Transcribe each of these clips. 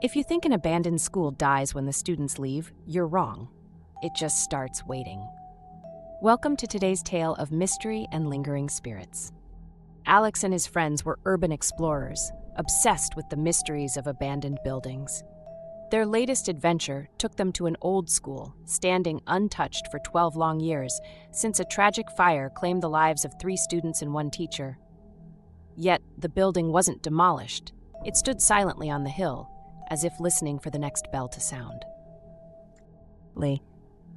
If you think an abandoned school dies when the students leave, you're wrong. It just starts waiting. Welcome to today's tale of mystery and lingering spirits. Alex and his friends were urban explorers, obsessed with the mysteries of abandoned buildings. Their latest adventure took them to an old school, standing untouched for 12 long years, since a tragic fire claimed the lives of 3 students and 1 teacher. Yet, the building wasn't demolished. It stood silently on the hill, as if listening for the next bell to sound.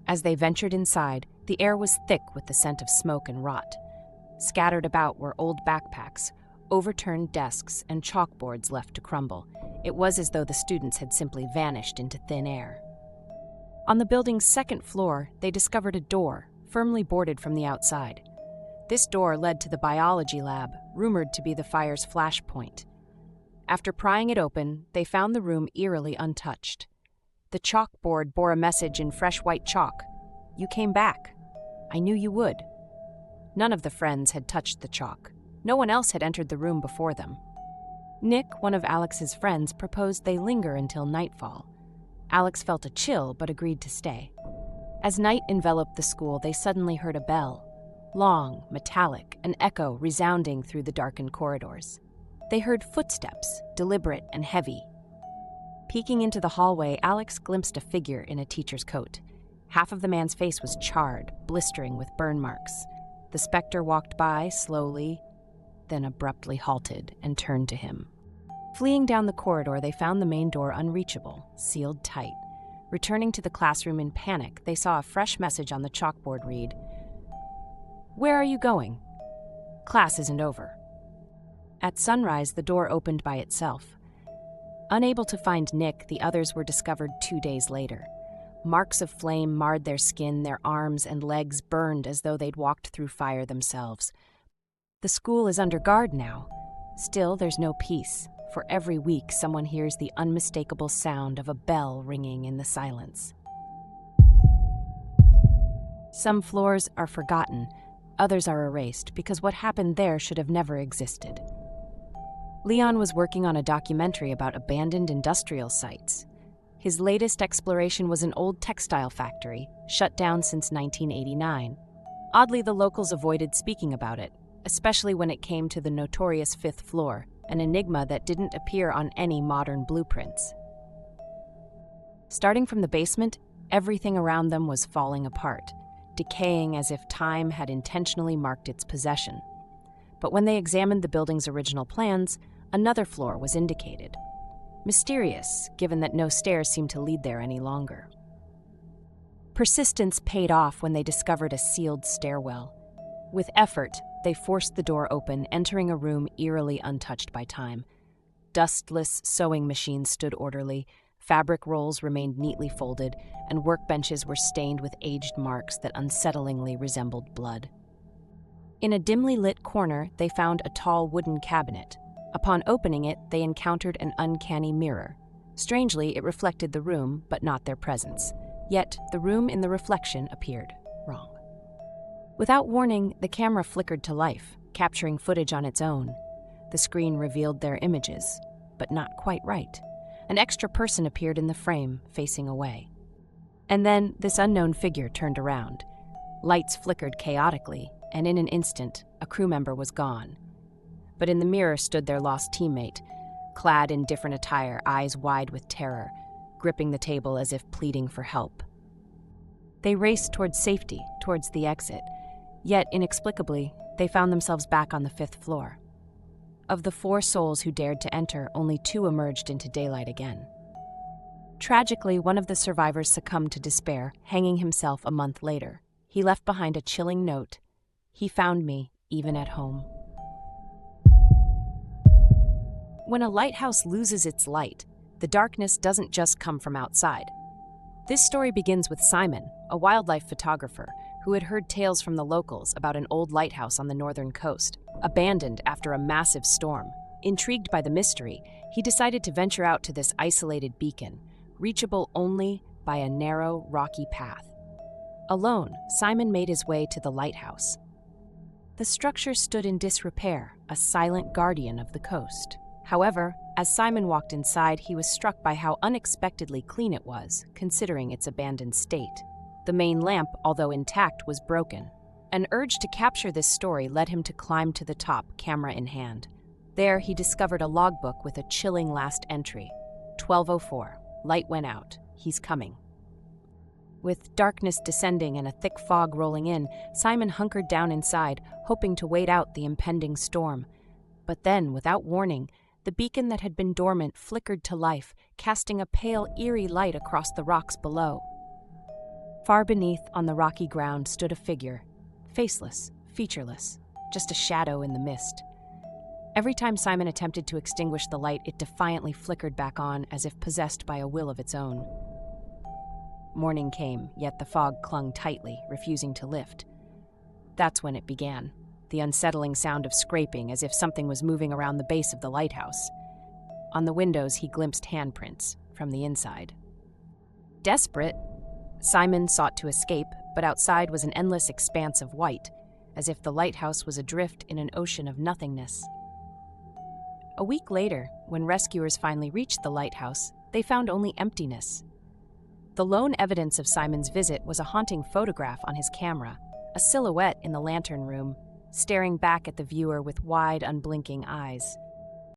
As they ventured inside, the air was thick with the scent of smoke and rot. Scattered about were old backpacks, overturned desks, and chalkboards left to crumble. It was as though the students had simply vanished into thin air. On the building's 2nd floor, they discovered a door, firmly boarded from the outside. This door led to the biology lab, rumored to be the fire's flashpoint. After prying it open, they found the room eerily untouched. The chalkboard bore a message in fresh white chalk. "You came back. I knew you would." None of the friends had touched the chalk. No one else had entered the room before them. Nick, one of Alex's friends, proposed they linger until nightfall. Alex felt a chill but agreed to stay. As night enveloped the school, they suddenly heard a bell. Long, metallic, an echo resounding through the darkened corridors. They heard footsteps, deliberate and heavy. Peeking into the hallway, Alex glimpsed a figure in a teacher's coat. Half of the man's face was charred, blistering with burn marks. The specter walked by slowly, then abruptly halted and turned to him. Fleeing down the corridor, they found the main door unreachable, sealed tight. Returning to the classroom in panic, they saw a fresh message on the chalkboard read, "Where are you going? Class isn't over." At sunrise, the door opened by itself. Unable to find Nick, the others were discovered 2 days later. Marks of flame marred their skin, their arms and legs burned as though they'd walked through fire themselves. The school is under guard now. Still, there's no peace. For every week, someone hears the unmistakable sound of a bell ringing in the silence. Some floors are forgotten, others are erased because what happened there should have never existed. Leon was working on a documentary about abandoned industrial sites. His latest exploration was an old textile factory, shut down since 1989. Oddly, the locals avoided speaking about it, especially when it came to the notorious 5th floor, an enigma that didn't appear on any modern blueprints. Starting from the basement, everything around them was falling apart, decaying as if time had intentionally marked its possession. But when they examined the building's original plans, another floor was indicated. Mysterious, given that no stairs seemed to lead there any longer. Persistence paid off when they discovered a sealed stairwell. With effort, they forced the door open, entering a room eerily untouched by time. Dustless sewing machines stood orderly, fabric rolls remained neatly folded, and workbenches were stained with aged marks that unsettlingly resembled blood. In a dimly lit corner, they found a tall wooden cabinet. Upon opening it, they encountered an uncanny mirror. Strangely, it reflected the room, but not their presence. Yet, the room in the reflection appeared wrong. Without warning, the camera flickered to life, capturing footage on its own. The screen revealed their images, but not quite right. An extra person appeared in the frame, facing away. And then, this unknown figure turned around. Lights flickered chaotically, and in an instant, a crew member was gone. But in the mirror stood their lost teammate, clad in different attire, eyes wide with terror, gripping the table as if pleading for help. They raced towards safety, towards the exit, yet inexplicably, they found themselves back on the 5th floor. Of the 4 souls who dared to enter, only 2 emerged into daylight again. Tragically, one of the survivors succumbed to despair, hanging himself a month later. He left behind a chilling note, "He found me, even at home." When a lighthouse loses its light, the darkness doesn't just come from outside. This story begins with Simon, a wildlife photographer, who had heard tales from the locals about an old lighthouse on the northern coast, abandoned after a massive storm. Intrigued by the mystery, he decided to venture out to this isolated beacon, reachable only by a narrow, rocky path. Alone, Simon made his way to the lighthouse. The structure stood in disrepair, a silent guardian of the coast. However, as Simon walked inside, he was struck by how unexpectedly clean it was, considering its abandoned state. The main lamp, although intact, was broken. An urge to capture this story led him to climb to the top, camera in hand. There, he discovered a logbook with a chilling last entry. 12:04. Light went out. He's coming. With darkness descending and a thick fog rolling in, Simon hunkered down inside, hoping to wait out the impending storm. But then, without warning, the beacon that had been dormant flickered to life, casting a pale, eerie light across the rocks below. Far beneath, on the rocky ground, stood a figure, faceless, featureless, just a shadow in the mist. Every time Simon attempted to extinguish the light, it defiantly flickered back on, as if possessed by a will of its own. Morning came, yet the fog clung tightly, refusing to lift. That's when it began, the unsettling sound of scraping, as if something was moving around the base of the lighthouse. On the windows, he glimpsed handprints from the inside. Desperate, Simon sought to escape, but outside was an endless expanse of white, as if the lighthouse was adrift in an ocean of nothingness. A week later, when rescuers finally reached the lighthouse, they found only emptiness. The lone evidence of Simon's visit was a haunting photograph on his camera, a silhouette in the lantern room, staring back at the viewer with wide, unblinking eyes.